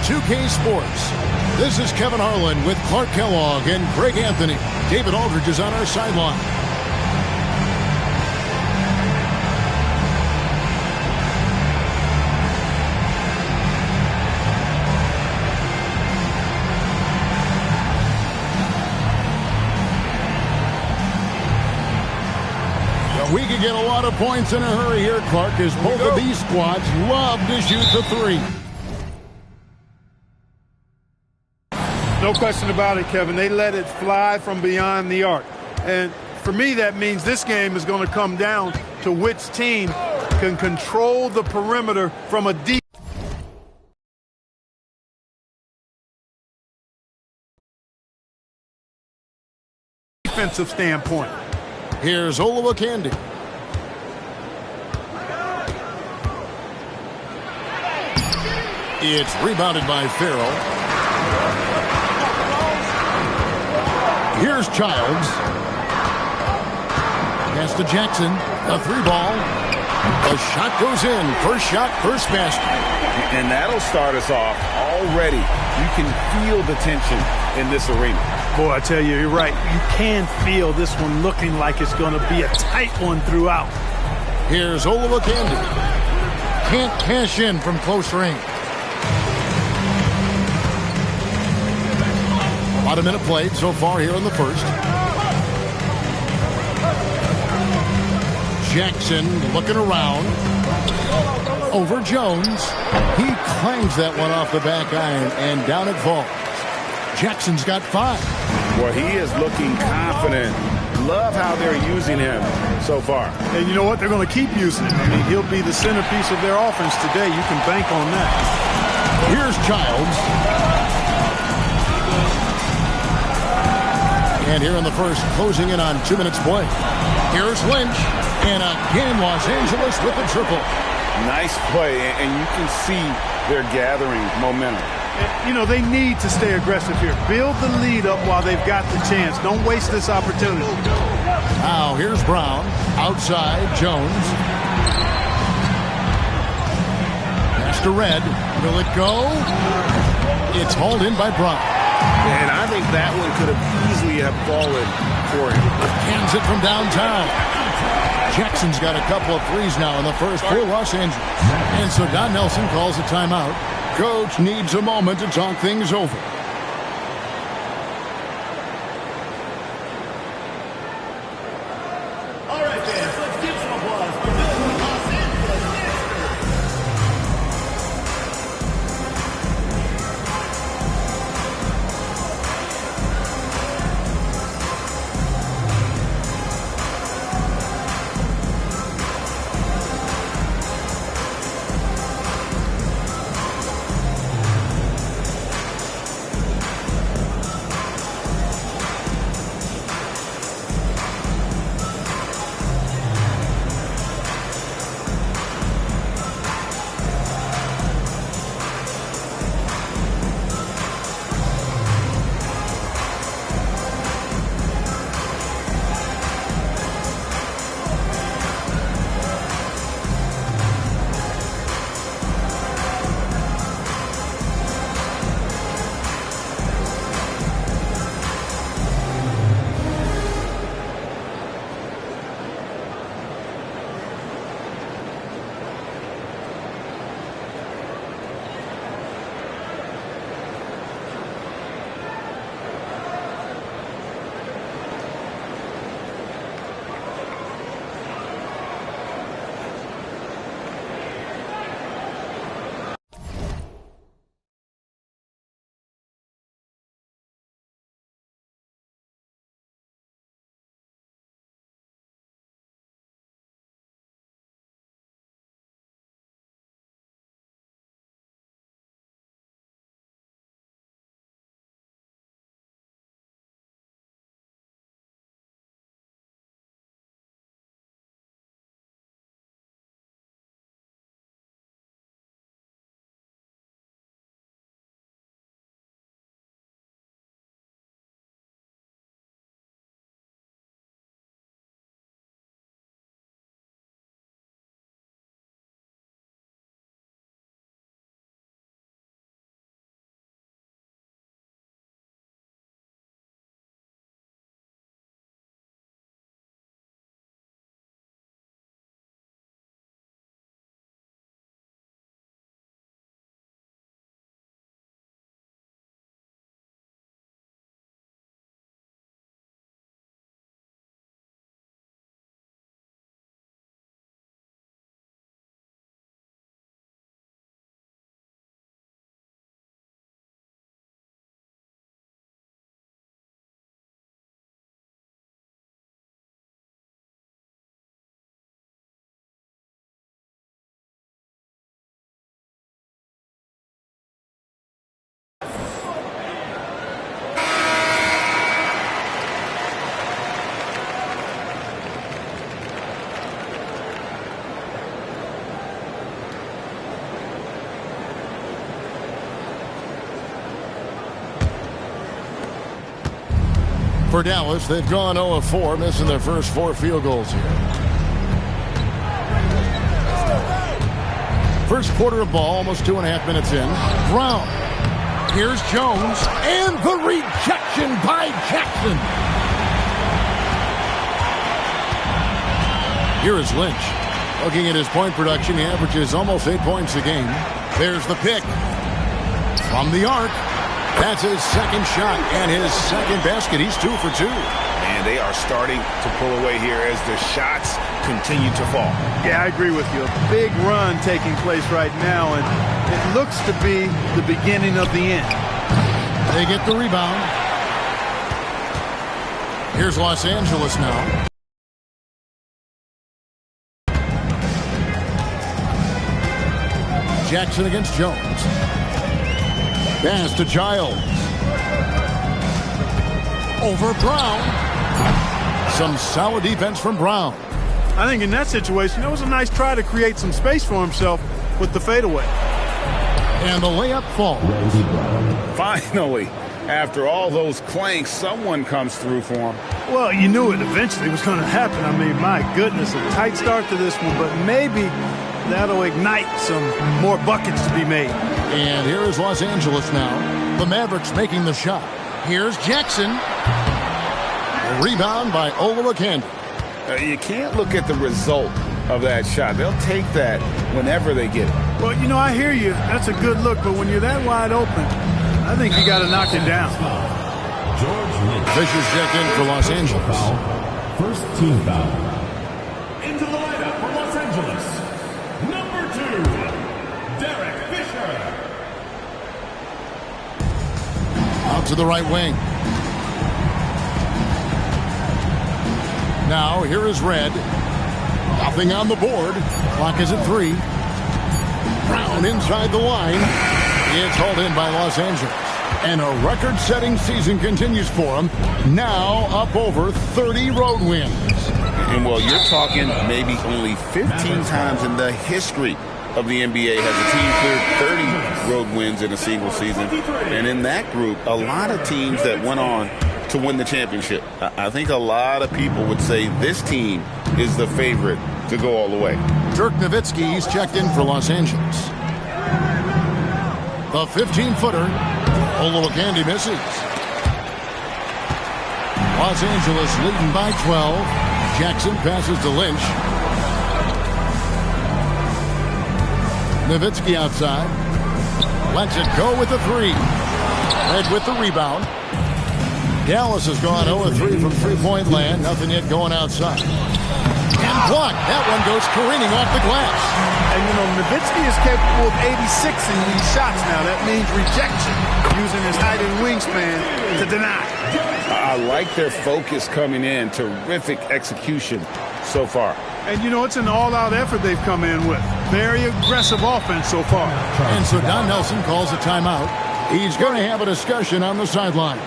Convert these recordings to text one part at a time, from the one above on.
2K Sports. This is Kevin Harlan with Clark Kellogg and Greg Anthony. David Aldridge is on our sideline. We could get a lot of points in a hurry here, Clark, as both of these squads love to shoot the three. No question about it, Kevin. They let it fly from beyond the arc. And for me, that means this game is going to come down to which team can control the perimeter from a deep defensive standpoint. Here's Olowokandi. It's rebounded by Farrell. Here's Childs. Pass to Jackson. A three ball. A shot goes in. First shot, first basket. And that'll start us off already. You can feel the tension in this arena. Boy, I tell you, you're right. You can feel this one looking like it's going to be a tight one throughout. Here's Olowokandi. Can't cash in from close range. About a minute played so far here in the first. Jackson looking around. Over Jones. He clangs that one off the back iron, and down it falls. Jackson's got 5. Well, he is looking confident. Love how they're using him so far. And you know what? They're going to keep using him. I mean, he'll be the centerpiece of their offense today. You can bank on that. Here's Childs. And here in the first, closing in on 2 minutes play. Here's Lynch. And again, Los Angeles with the triple. Nice play, and you can see they're gathering momentum. You know, they need to stay aggressive here. Build the lead up while they've got the chance. Don't waste this opportunity. Now, here's Brown. Outside, Jones. Pass to Red. Will it go? It's hauled in by Brown. And I think that one could have easily have fallen for him. Hands it from downtown. Jackson's got a couple of threes now in the first for Los Angeles. And so Don Nelson calls a timeout. Coach needs a moment to talk things over. All right, fans, let's give some applause for the Los Angeles. For Dallas, they've gone 0 of 4, missing their first 4 field goals here. First quarter of ball, almost 2.5 minutes in. Brown. Here's Jones. And the rejection by Jackson. Here is Lynch. Looking at his point production, he averages almost 8 points a game. There's the pick. From the arc. That's his second shot and his second basket. He's 2 for 2. And they are starting to pull away here as the shots continue to fall. Yeah, I agree with you. A big run taking place right now, and it looks to be the beginning of the end. They get the rebound. Here's Los Angeles now. Jackson against Jones. Pass to Giles. Over Brown. Some solid defense from Brown. I think in that situation, it was a nice try to create some space for himself with the fadeaway. And the layup falls. Finally, after all those clanks, someone comes through for him. Well, you knew it eventually was going to happen. I mean, my goodness, a tight start to this one, but maybe that'll ignite some more buckets to be made. And here is Los Angeles now. The Mavericks making the shot. Here's Jackson. A rebound by Olowokandi. You can't look at the result of that shot. They'll take that whenever they get it. Well, you know, I hear you. That's a good look, but when you're that wide open, I think you got to knock it down. Fisher's checked in for Los Angeles. First team foul. Into the lineup for Los Angeles. Number 2, Derek Fisher. Out to the right wing. Now, here is Red. Nothing on the board. Clock is at 3. Brown inside the line. It's hauled in by Los Angeles. And a record-setting season continues for him. Now up over 30 road wins. And, well, you're talking maybe only 15 times in the history of the NBA has a team cleared 30 road wins in a single season. And in that group, a lot of teams that went on to win the championship. I think a lot of people would say this team is the favorite to go all the way. Dirk Nowitzki, he's checked in for Los Angeles. The 15-footer, Olowokandi misses. Los Angeles leading by 12. Jackson passes to Lynch. Nowitzki outside. Lets it go with the 3. Red with the rebound. Dallas has gone 0-3 from three-point land. Nothing yet going outside. And blocked. That one goes careening off the glass. And, you know, Nowitzki is capable of 86 in these shots now. That means rejection, using his height and wingspan to deny. I like their focus coming in. Terrific execution so far. And, you know, it's an all-out effort they've come in with. Very aggressive offense so far. And so Don Nelson calls a timeout. He's going to have a discussion on the sideline.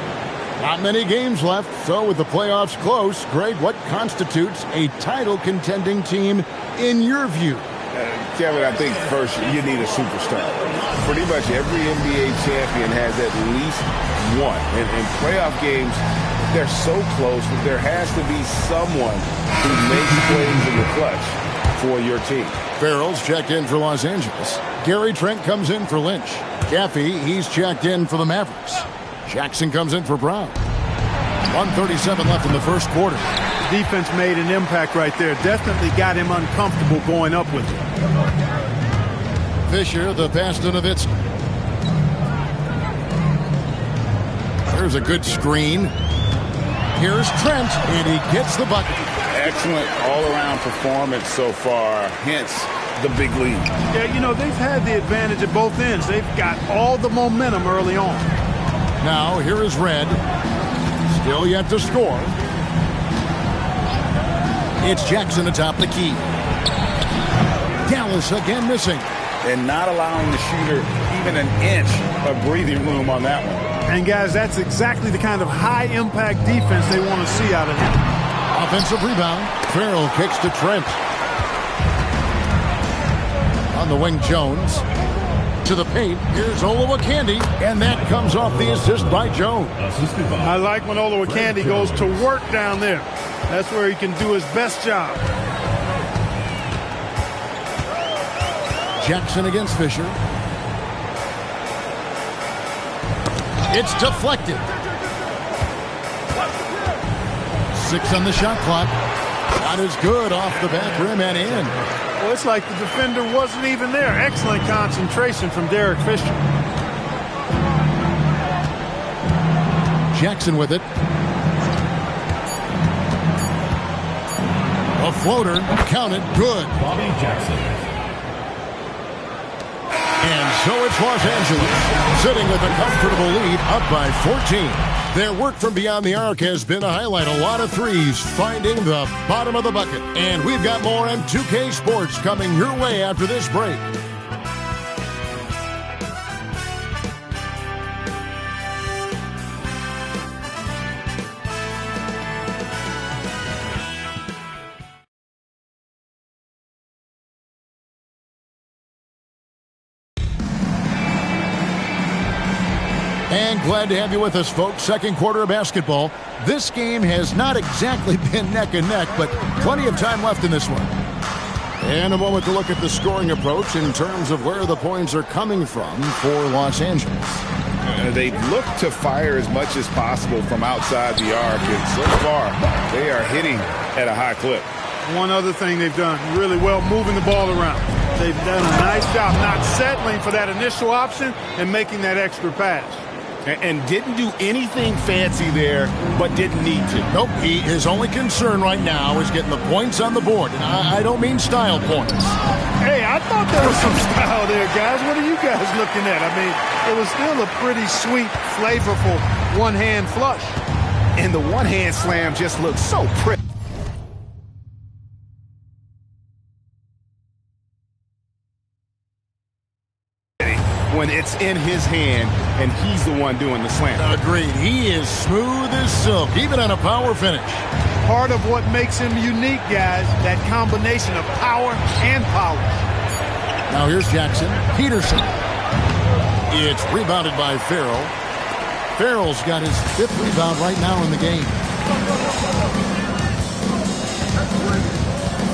Not many games left, so with the playoffs close, Greg, what constitutes a title-contending team in your view? Kevin, I think first you need a superstar. Pretty much every NBA champion has at least one. In playoff games, they're so close that there has to be someone who makes plays in the clutch for your team. Farrell's checked in for Los Angeles. Gary Trent comes in for Lynch. Caffey, he's checked in for the Mavericks. Jackson comes in for Brown. 1:37 left in the first quarter. The defense made an impact right there. Definitely got him uncomfortable going up with it. Fisher, the pass to Nowitzki. There's a good screen. Here's Trent, and he gets the bucket. Excellent all-around performance so far, hence the big lead. Yeah, you know, they've had the advantage at both ends. They've got all the momentum early on. Now, here is Red. Still yet to score. It's Jackson atop the key. Dallas again missing. And not allowing the shooter even an inch of breathing room on that one. And, guys, that's exactly the kind of high-impact defense they want to see out of him. Offensive rebound. Farrell kicks to Trent. On the wing, Jones. to the paint. Here's Olowokandi, and that comes off the assist by Jones. I like when Olowokandi goes to work down there. That's where he can do his best job. Jackson against Fisher. It's deflected. 6 on the shot clock. Shot is good off the back rim and in. Well, it's like the defender wasn't even there. Excellent concentration from Derek Fisher. Jackson with it. A floater, counted, good. Bobby Jackson. And so it's Los Angeles, sitting with a comfortable lead, up by 14. Their work from beyond the arc has been a highlight. A lot of threes, finding the bottom of the bucket. And we've got more on 2K Sports coming your way after this break. And glad to have you with us, folks. Second quarter of basketball. This game has not exactly been neck and neck, but plenty of time left in this one. And a moment to look at the scoring approach in terms of where the points are coming from for Los Angeles. They look to fire as much as possible from outside the arc, and so far they are hitting at a high clip. One other thing they've done really well, moving the ball around. They've done a nice job not settling for that initial option and making that extra pass. And didn't do anything fancy there, but didn't need to. Nope, his only concern right now is getting the points on the board. And I don't mean style points. Hey, I thought there was some style there, guys. What are you guys looking at? I mean, it was still a pretty sweet, flavorful one-hand flush. And the one-hand slam just looked so pretty. When it's in his hand and he's the one doing the slam. Agreed. He is smooth as silk, even on a power finish. Part of what makes him unique, guys, that combination of power and polish. Now here's Jackson. Peterson. It's rebounded by Farrell. Farrell's got his 5th rebound right now in the game.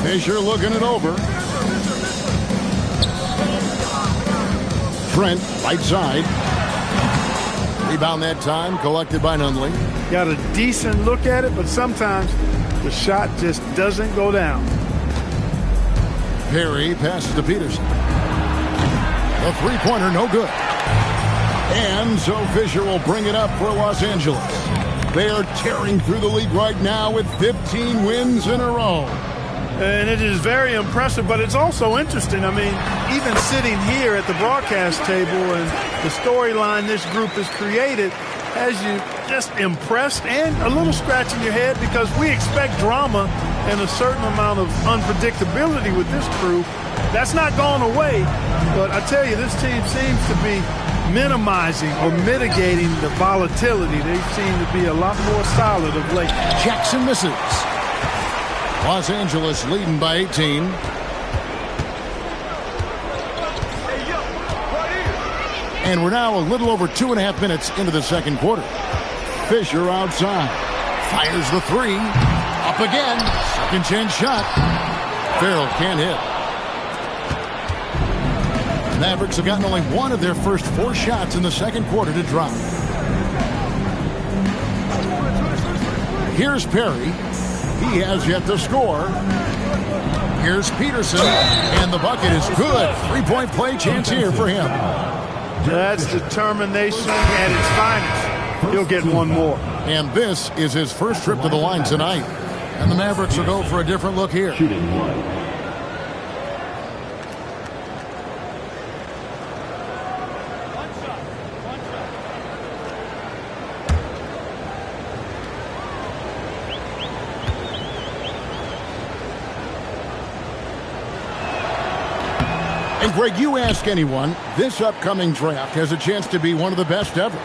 Fisher looking it over. Trent, right side. Rebound that time, collected by Nunley. Got a decent look at it, but sometimes the shot just doesn't go down. Perry passes to Peterson. The three-pointer, no good. And so Fisher will bring it up for Los Angeles. They are tearing through the league right now with 15 wins in a row. And it is very impressive, but it's also interesting. I mean, even sitting here at the broadcast table and the storyline this group has created has you just impressed and a little scratching your head, because we expect drama and a certain amount of unpredictability with this crew. That's not gone away, but I tell you, this team seems to be minimizing or mitigating the volatility. They seem to be a lot more solid of late. Jackson misses. Los Angeles leading by 18. And we're now a little over 2.5 minutes into the second quarter. Fisher outside. Fires the three. Up again. Second chance shot. Farrell can't hit. Mavericks have gotten only one of their first 4 shots in the second quarter to drop. Here's Perry. He has yet to score. Here's Peterson, and the bucket is good. 3-point play chance here for him. That's determination at its finest. He'll get one more. And this is his first trip to the line tonight. And the Mavericks will go for a different look here. Shooting 1. And Greg, you ask anyone, this upcoming draft has a chance to be one of the best ever.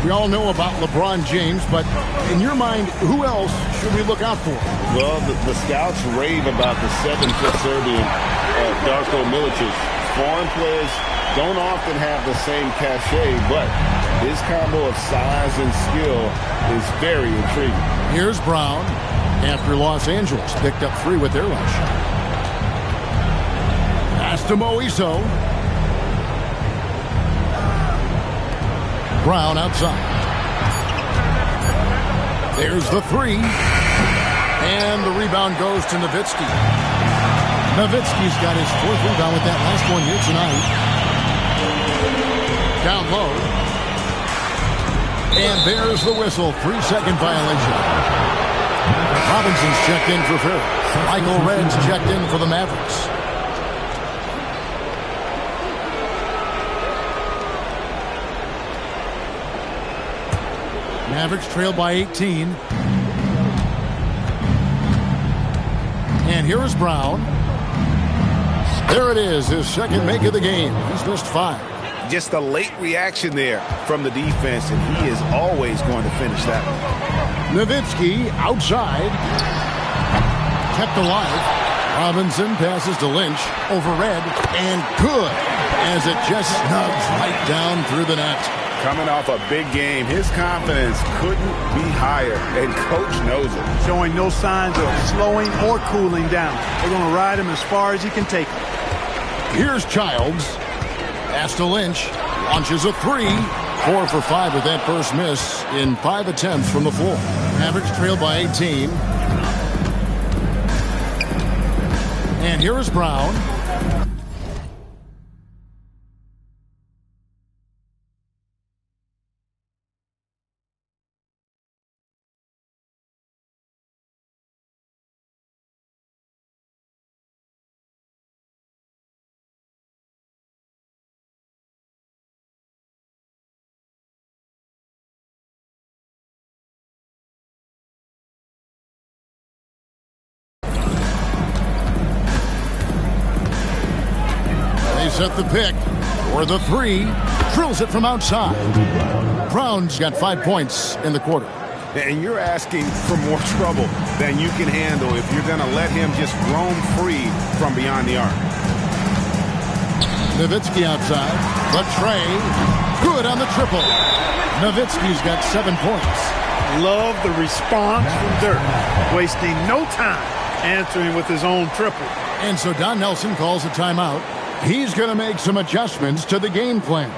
We all know about LeBron James, but in your mind, who else should we look out for? Well, the scouts rave about the 7-foot Serbian, Darko Milicic. Foreign players don't often have the same cachet, but his combo of size and skill is very intriguing. Here's Brown after Los Angeles picked up 3 with their rush. Pass to Moiso. Brown outside. There's the 3. And the rebound goes to Nowitzki. Nowitzki's got his 4th rebound with that last one here tonight. Down low. And there's the whistle. 3-second violation. Robinson's checked in for Ferry. Michael Redd's checked in for the Mavericks. Mavericks trail by 18. And here is Brown. There it is, his second make of the game. He's missed 5. Just a late reaction there from the defense, and he is always going to finish that one. Nowitzki outside. Kept alive. Robinson passes to Lynch. Over Red. And good, as it just snugs right down through the net. Coming off a big game, his confidence couldn't be higher, and Coach knows it. Showing no signs of slowing or cooling down. They're going to ride him as far as he can take him. Here's Childs. Pass to Lynch. Launches a 3. 4 for 5 with that first miss in 5 attempts from the floor. Mavericks trail by 18. And here is Brown. Set the pick for the 3. Drills it from outside. Brown's got 5 points in the quarter. And you're asking for more trouble than you can handle if you're going to let him just roam free from beyond the arc. Nowitzki outside. The tray. Good on the triple. Nowitzki's got 7 points. Love the response from Dirk. Wasting no time answering with his own triple. And so Don Nelson calls a timeout. He's going to make some adjustments to the game plan.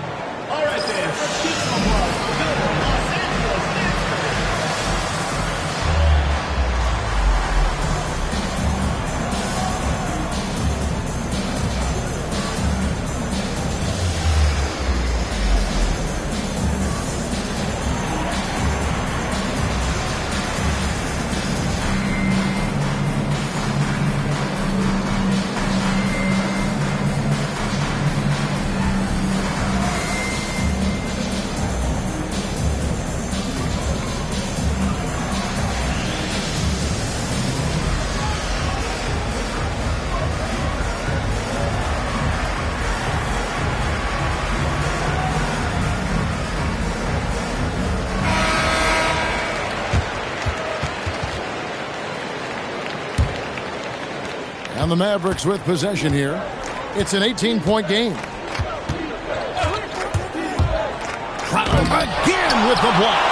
All right, then. Let's keep some love. Los Angeles. And the Mavericks with possession here. It's an 18-point game. Brown again with the block.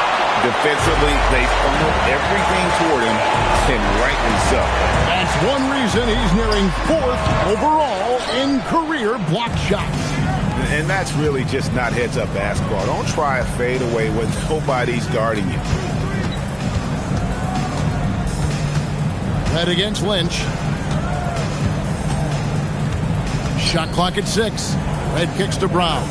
Defensively, they funneled everything toward him, and rightly so. That's one reason he's nearing 4th overall in career block shots. And that's really just not heads-up basketball. Don't try a fadeaway when nobody's guarding you. Red against Lynch. Shot clock at 6. Red kicks to Brown.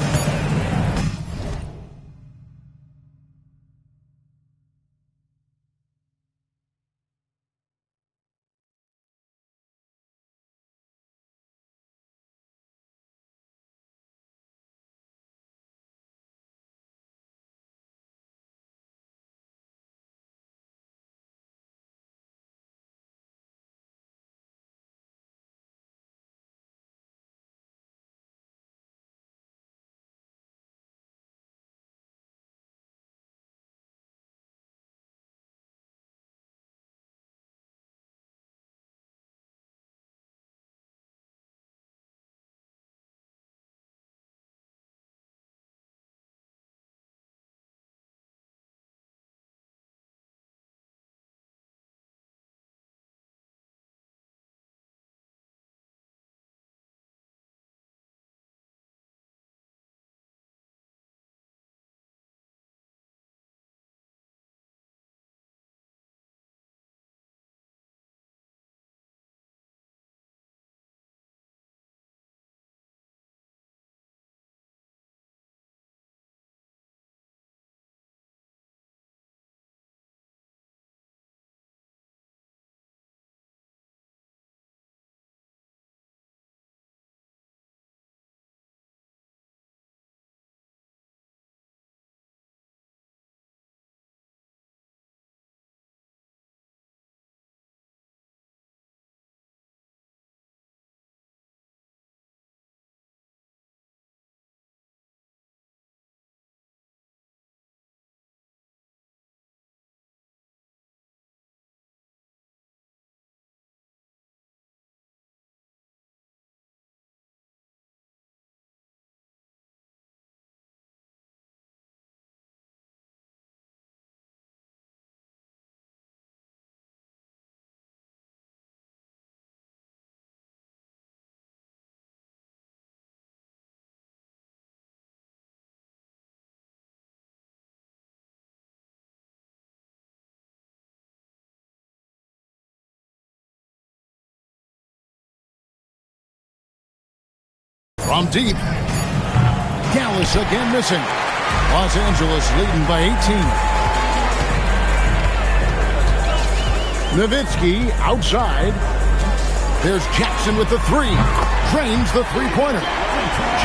From deep. Dallas again missing. Los Angeles leading by 18. Nowitzki outside. There's Jackson with the three. Drains the three-pointer.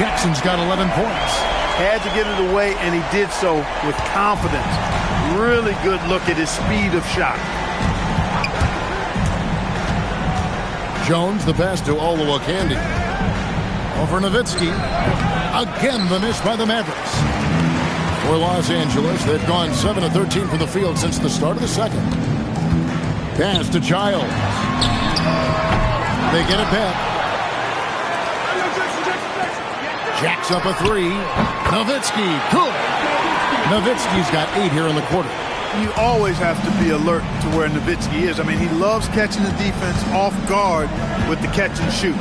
Jackson's got 11 points. Had to get it away, and he did so with confidence. Really good look at his speed of shot. Jones, the pass to Olowokandi. Over Nowitzki. Again, the miss by the Mavericks. For Los Angeles, they've gone 7 of 13 from the field since the start of the second. Pass to Childs. They get it back. Jacks up a three. Nowitzki, good. Nowitzki's got 8 here in the quarter. You always have to be alert to where Nowitzki is. I mean, he loves catching the defense off guard with the catch and shoot.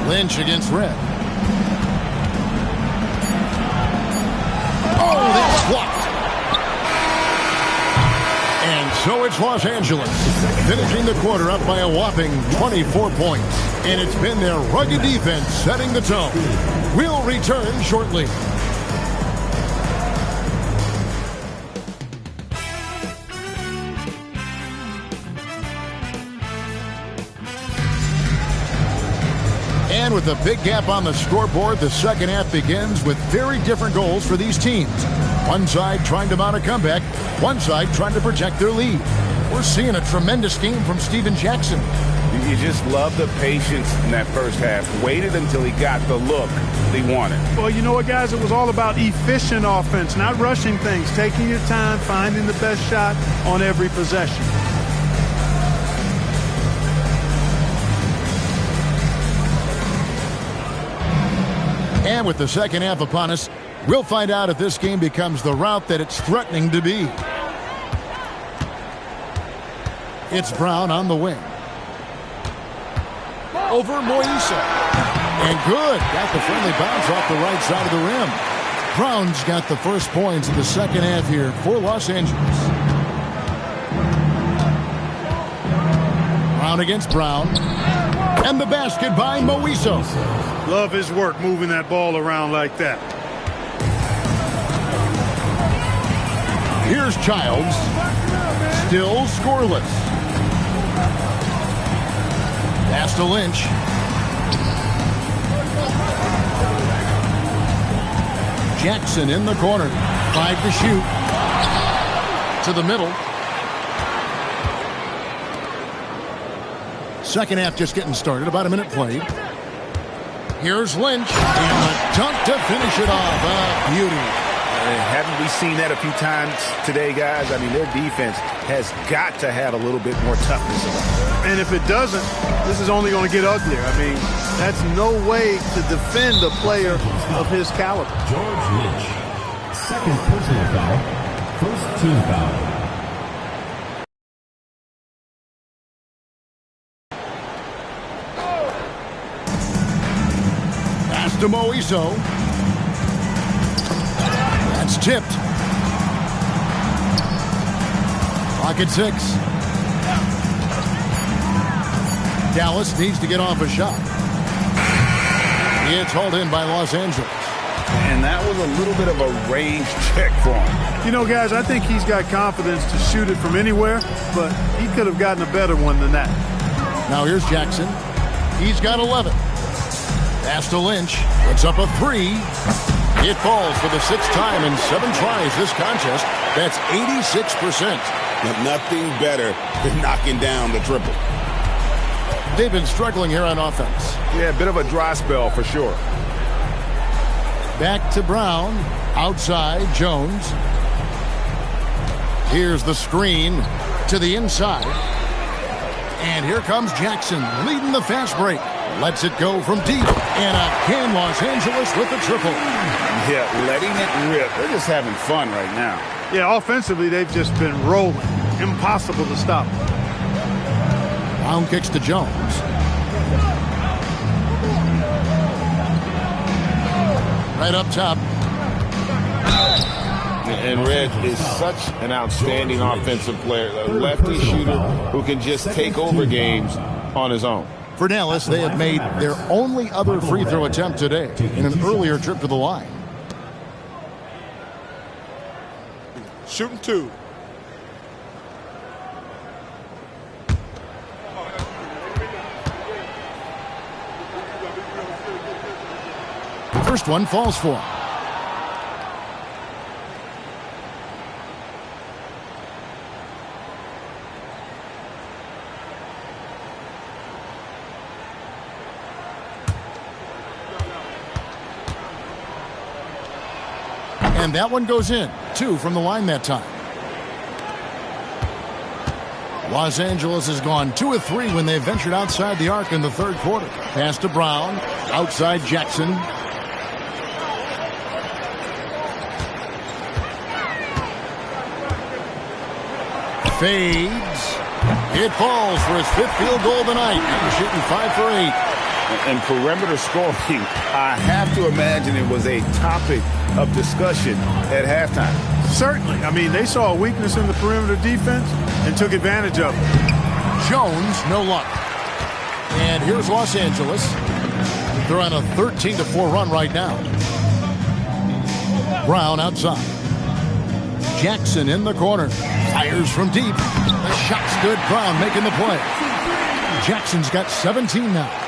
Lynch against Red. Oh, that's blocked. And so it's Los Angeles, finishing the quarter up by a whopping 24 points. And it's been their rugged defense setting the tone. We'll return shortly. And with a big gap on the scoreboard, the second half begins with very different goals for these teams. One side trying to mount a comeback, one side trying to protect their lead. We're seeing a tremendous game from Steven Jackson. You just love the patience in that first half. Waited until he got the look he wanted. Well, you know what, guys? It was all about efficient offense, not rushing things, taking your time, finding the best shot on every possession. And with the second half upon us, we'll find out if this game becomes the route that it's threatening to be. It's Brown on the wing. Over Moisa. And good. Got the friendly bounce off the right side of the rim. Brown's got the first points in the second half here for Los Angeles. Brown against Brown. And the basket by Moisa. Love his work moving that ball around like that. Here's Childs. Still scoreless. Pass to Lynch. Jackson in the corner. 5 to shoot. To the middle. Second half just getting started. About a minute played. Here's Lynch. And the dunk to finish it off. A beauty. Haven't we seen that a few times today, guys? I mean, their defense has got to have a little bit more toughness about it. And if it doesn't, this is only going to get uglier. I mean, that's no way to defend a player of his caliber. George Lynch, second personal foul, first team foul. Pass to Moiso. That's tipped. Clock at 6. Dallas needs to get off a shot. It's hauled in by Los Angeles. And that was a little bit of a range check for him. You know, guys, I think he's got confidence to shoot it from anywhere, but he could have gotten a better one than that. Now here's Jackson. He's got 11. Pass to Lynch. Puts up a 3. It falls for the 6th time in 7 tries this contest. That's 86%. Nothing better than knocking down the triple. They've been struggling here on offense. Yeah, a bit of a dry spell for sure. Back to Brown. Outside, Jones. Here's the screen to the inside. And here comes Jackson leading the fast break. Lets it go from deep. And again, Los Angeles with the triple. Yeah, letting it rip. They're just having fun right now. Yeah, offensively, they've just been rolling. Impossible to stop. Brown kicks to Jones. Right up top. And Red is such an outstanding offensive player, a lefty shooter who can just take over games on his own. For Dallas, they have made their only other free throw attempt today in an earlier trip to the line. Shooting 2. First one falls for him. And that one goes in. 2 from the line that time. Los Angeles has gone 2 of 3 when they ventured outside the arc in the third quarter. Pass to Brown. Outside Jackson. Fades. It falls for his 5th field goal tonight. He's shooting 5 for 8. And perimeter scoring, I have to imagine it was a topic of discussion at halftime. Certainly. I mean, they saw a weakness in the perimeter defense and took advantage of it. Jones, no luck. And here's Los Angeles. They're on a 13-4 run right now. Brown outside. Jackson in the corner. Fires from deep. The shot's good. Brown making the play. Jackson's got 17 now.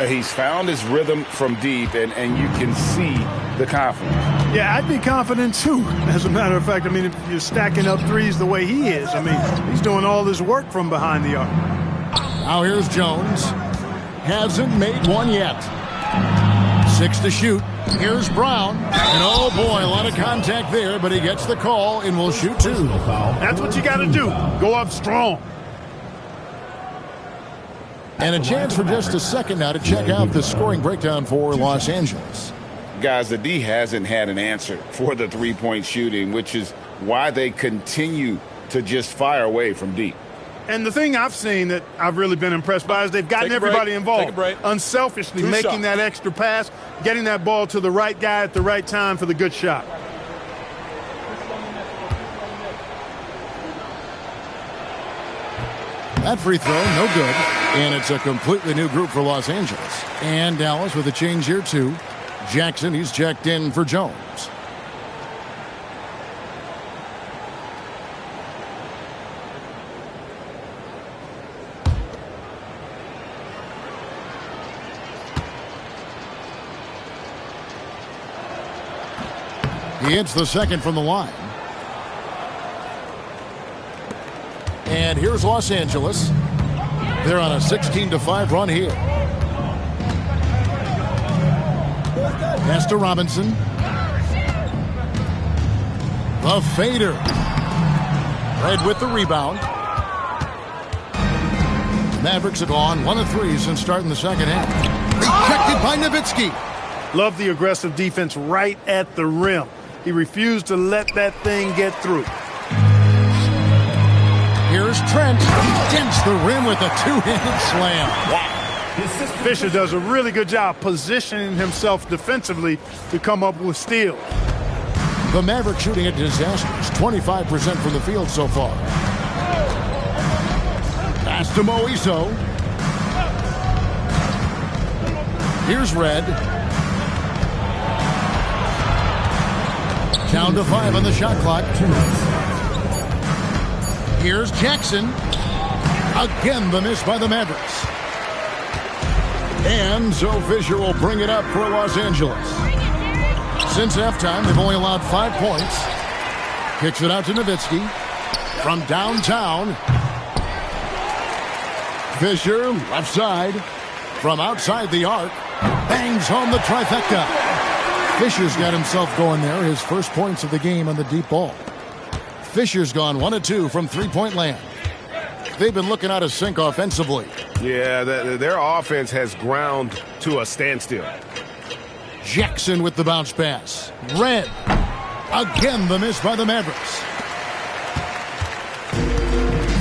He's found his rhythm from deep, and you can see the confidence. Yeah, I'd be confident, too. As a matter of fact, I mean, if you're stacking up threes the way he is, I mean, he's doing all this work from behind the arc. Now here's Jones. Hasn't made one yet. 6 to shoot. Here's Brown. And oh, boy, a lot of contact there, but he gets the call and will shoot 2. That's what you got to do. Go up strong. And a chance for just a second now to check out the scoring breakdown for Los Angeles. Guys, the D hasn't had an answer for the three-point shooting, which is why they continue to just fire away from deep. And the thing I've seen that I've really been impressed by is they've gotten everybody involved. Unselfishly making that extra pass, getting that ball to the right guy at the right time for the good shot. That free throw, no good. And it's a completely new group for Los Angeles. And Dallas with a change here, too. Jackson, he's checked in for Jones. He hits the second from the line. And here's Los Angeles. They're on a 16-5 run here. Pass to Robinson. The fader. Red with the rebound. Mavericks have gone 1 of 3 since starting the second half. Rejected by Nowitzki. Love the aggressive defense right at the rim. He refused to let that thing get through. Here's Trent. He dents the rim with a 2-handed slam. Wow. Fisher does a really good job positioning himself defensively to come up with steals. The Mavericks shooting a disastrous 25% from the field so far. Pass to Moiso. Here's Red. Down to 5 on the shot clock. Here's Jackson. Again, the miss by the Mavericks. And so Fisher will bring it up for Los Angeles. Since halftime, they've only allowed 5 points. Kicks it out to Nowitzki. From downtown. Fisher, left side. From outside the arc. Bangs home the trifecta. Fisher's got himself going there. His first points of the game on the deep ball. Fisher's gone 1 of 2 from three-point land. They've been looking out of sync offensively. Yeah, their offense has ground to a standstill. Jackson with the bounce pass. Red. Again, the miss by the Mavericks.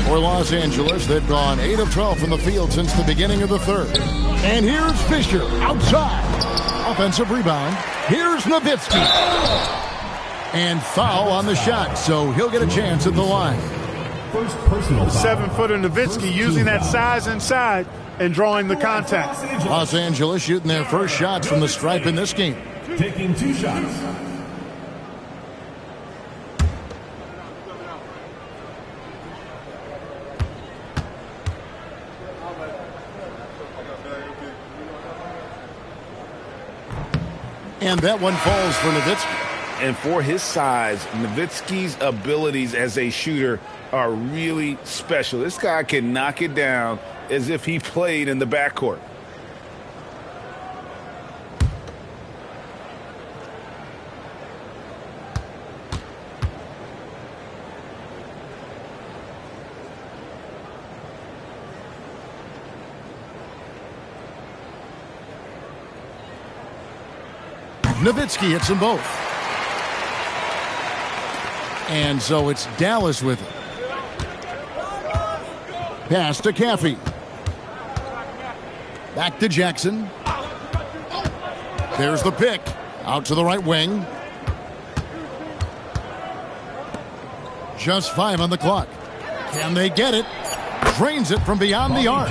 For Los Angeles, they've gone 8 of 12 from the field since the beginning of the third. And here's Fisher outside. Offensive rebound. Here's Nowitzki. And foul on the shot, so he'll get a chance at the line. First personal foul. 7-footer Nowitzki using that size inside and drawing the contact. Los Angeles shooting their first shots from the stripe in this game. Taking 2 shots. And that one falls for Nowitzki. And for his size, Nowitzki's abilities as a shooter are really special. This guy can knock it down as if he played in the backcourt. Nowitzki hits them both. And so it's Dallas with it. Pass to Caffey. Back to Jackson. There's the pick. Out to the right wing. Just 5 on the clock. Can they get it? Drains it from beyond the arc.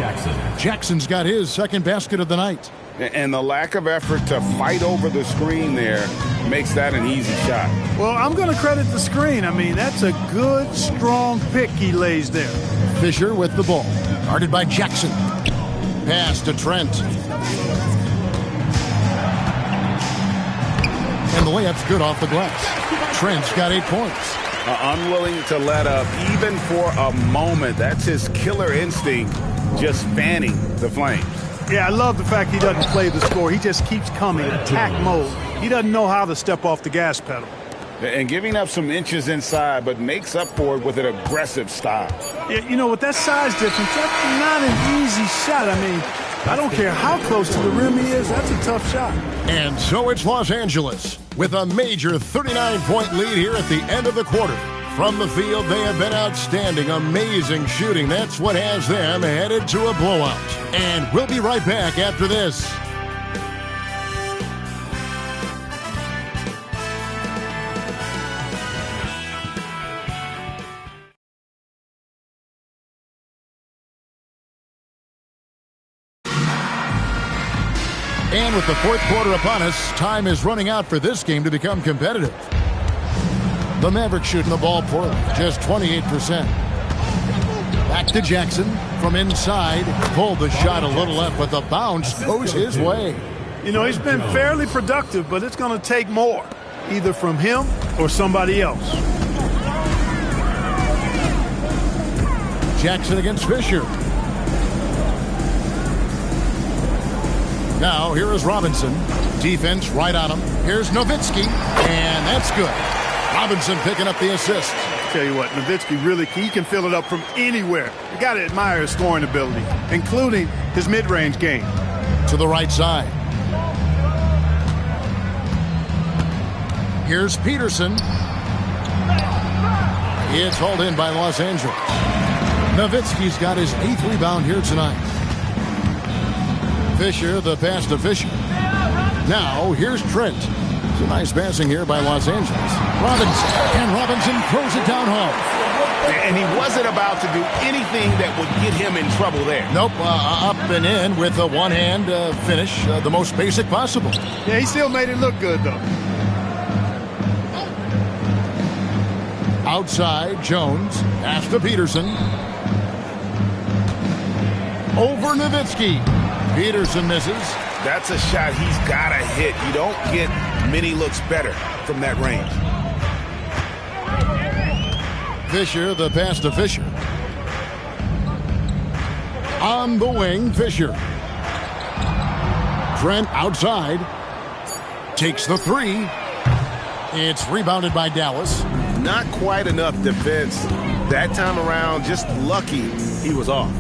Jackson's got his second basket of the night. And the lack of effort to fight over the screen there makes that an easy shot. Well, I'm going to credit the screen. I mean, that's a good, strong pick he lays there. Fisher with the ball. Guarded by Jackson. Pass to Trent. And the layup's good off the glass. Trent's got 8 points. Unwilling to let up even for a moment. That's his killer instinct, just fanning the flames. Yeah, I love the fact he doesn't play the score. He just keeps coming, attack mode. He doesn't know how to step off the gas pedal. And giving up some inches inside, but makes up for it with an aggressive style. Yeah, you know, with that size difference, that's not an easy shot. I mean, I don't care how close to the rim he is, that's a tough shot. And so it's Los Angeles with a major 39-point lead here at the end of the quarter. From the field, they have been outstanding, amazing shooting. That's what has them headed to a blowout. And we'll be right back after this. And with the fourth quarter upon us, time is running out for this game to become competitive. The Mavericks shooting the ball poorly, just 28%. Back to Jackson from inside. Pulled the shot a little left, but the bounce goes his way. You know, he's been fairly productive, but it's going to take more, either from him or somebody else. Jackson against Fisher. Now, here is Robinson. Defense right on him. Here's Nowitzki, and that's good. Robinson picking up the assist. Tell you what, Nowitzki really, he can fill it up from anywhere. You got to admire his scoring ability, including his mid-range game. To the right side. Here's Peterson. It's hauled in by Los Angeles. Nowitzki's got his 8th rebound here tonight. Fisher, the pass to Fisher. Now, here's Trent. It's a nice passing here by Los Angeles. Robinson, and Robinson throws it down home. And he wasn't about to do anything that would get him in trouble there. Nope, up and in with a one-hand finish, the most basic possible. Yeah, he still made it look good, though. Outside, Jones. Pass to Peterson. Over Nowitzki. Peterson misses. That's a shot he's got to hit. You don't get many looks better from that range. Fisher, the pass to Fisher. On the wing, Fisher. Trent outside. Takes the 3. It's rebounded by Dallas. Not quite enough defense. That time around, just lucky he was off.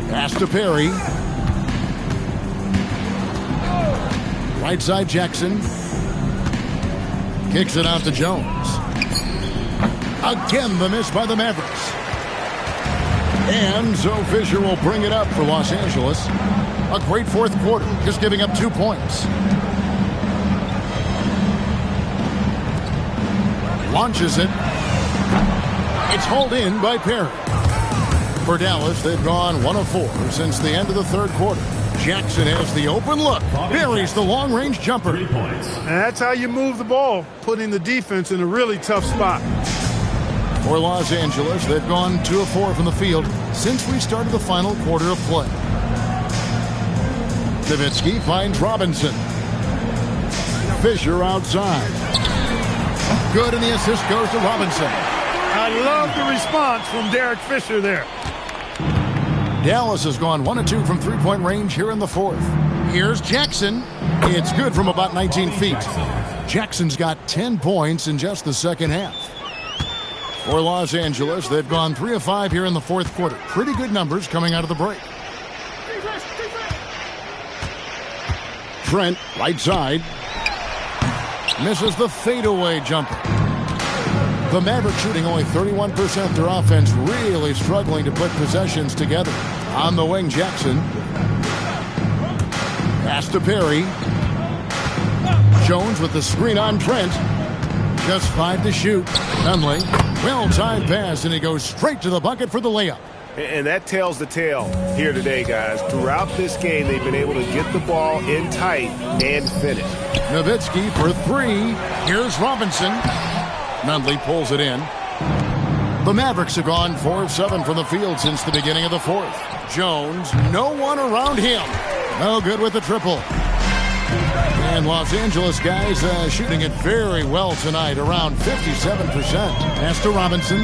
Pass to Perry. Right side, Jackson. Kicks it out to Jones. Again, the miss by the Mavericks. And so Fisher will bring it up for Los Angeles. A great fourth quarter, just giving up 2 points. Launches it. It's hauled in by Perry. For Dallas, they've gone 1 of 4 since the end of the third quarter. Jackson has the open look, buries the long-range jumper. 3 points. And that's how you move the ball, putting the defense in a really tough spot. For Los Angeles, they've gone 2 of 4 from the field since we started the final quarter of play. Nowitzki finds Robinson. Fisher outside. Good, and the assist goes to Robinson. I love the response from Derek Fisher there. Dallas has gone 1 of 2 from three-point range here in the fourth. Here's Jackson. It's good from about 19 feet. Jackson's got 10 points in just the second half. For Los Angeles, they've gone 3 of 5 here in the fourth quarter. Pretty good numbers coming out of the break. Trent, right side. Misses the fadeaway jumper. The Mavericks shooting only 31%. Their offense really struggling to put possessions together. On the wing, Jackson. Pass to Perry. Jones with the screen on Trent. Just 5 to shoot. Nunley. Well-timed pass, and he goes straight to the bucket for the layup. And that tells the tale here today, guys. Throughout this game, they've been able to get the ball in tight and finish. Nowitzki for 3. Here's Robinson. Nunley pulls it in. The Mavericks have gone 4 of 7 from the field since the beginning of the fourth. Jones, no one around him. No good with the triple. And Los Angeles guys shooting it very well tonight, around 57%. Pass to Robinson.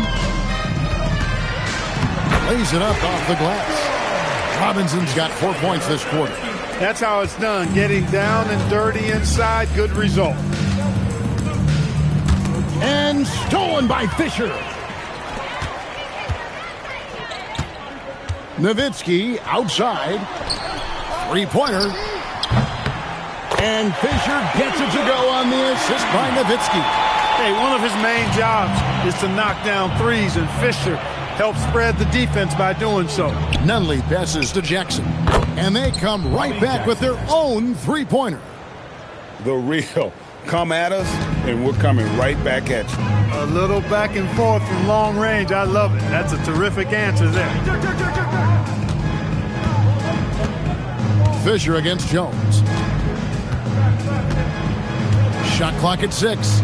Lays it up off the glass. Robinson's got 4 points this quarter. That's how it's done, getting down and dirty inside. Good result. And stolen by Fisher. Nowitzki outside. Three-pointer. And Fisher gets it to go on the assist by Nowitzki. Hey, one of his main jobs is to knock down threes, and Fisher helps spread the defense by doing so. Nunley passes to Jackson. And they come right back with their own three-pointer. The real. Come at us, and we're coming right back at you. A little back and forth from long range. I love it. That's a terrific answer there. Fisher against Jones. Shot clock at 6.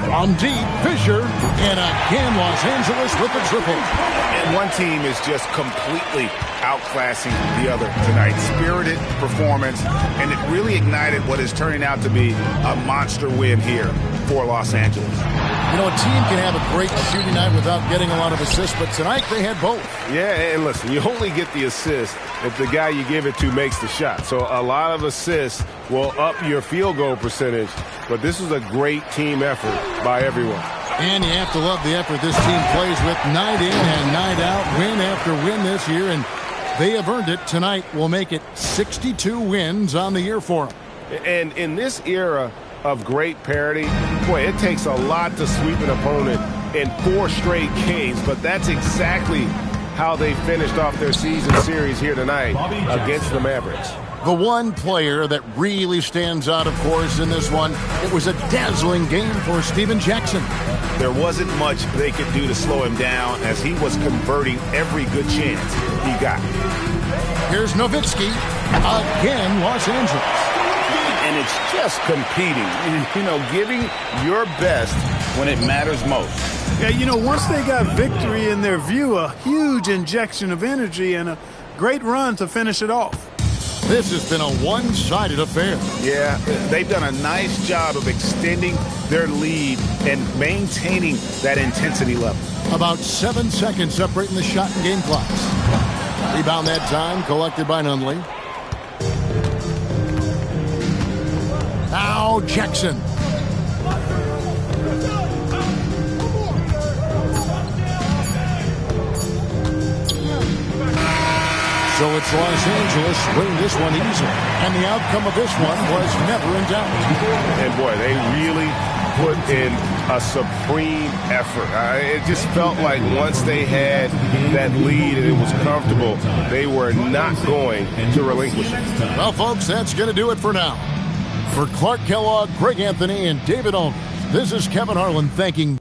From deep, Fisher, and again Los Angeles with the triple. And one team is just completely outclassing the other tonight. Spirited performance, and it really ignited what is turning out to be a monster win here for Los Angeles. You know, a team can have a great shooting night without getting a lot of assists, but tonight they had both. Yeah, and listen, you only get the assist if the guy you give it to makes the shot. So a lot of assists will up your field goal percentage, but this is a great team effort by everyone. And you have to love the effort this team plays with night in and night out, win after win this year, and they have earned it. Tonight will make it 62 wins on the year for them. And in this era of great parity, boy, it takes a lot to sweep an opponent in 4 straight games, but that's exactly how they finished off their season series here tonight against the Mavericks. The one player that really stands out, of course, in this one, it was a dazzling game for Stephen Jackson. There wasn't much they could do to slow him down as he was converting every good chance he got. Here's Nowitzki, again Los Angeles. And it's just competing, you know, giving your best when it matters most. Yeah, you know, once they got victory in their view, a huge injection of energy and a great run to finish it off. This has been a one-sided affair. Yeah, they've done a nice job of extending their lead and maintaining that intensity level. About 7 seconds separating the shot and game clocks. Rebound that time collected by Nunley. Now Jackson. So it's Los Angeles winning this one easily. And the outcome of this one was never in doubt. And boy, they really put in a supreme effort. It just felt like once they had that lead and it was comfortable, they were not going to relinquish it. Well, folks, that's going to do it for now. For Clark Kellogg, Greg Anthony, and David Aldridge, this is Kevin Harlan thanking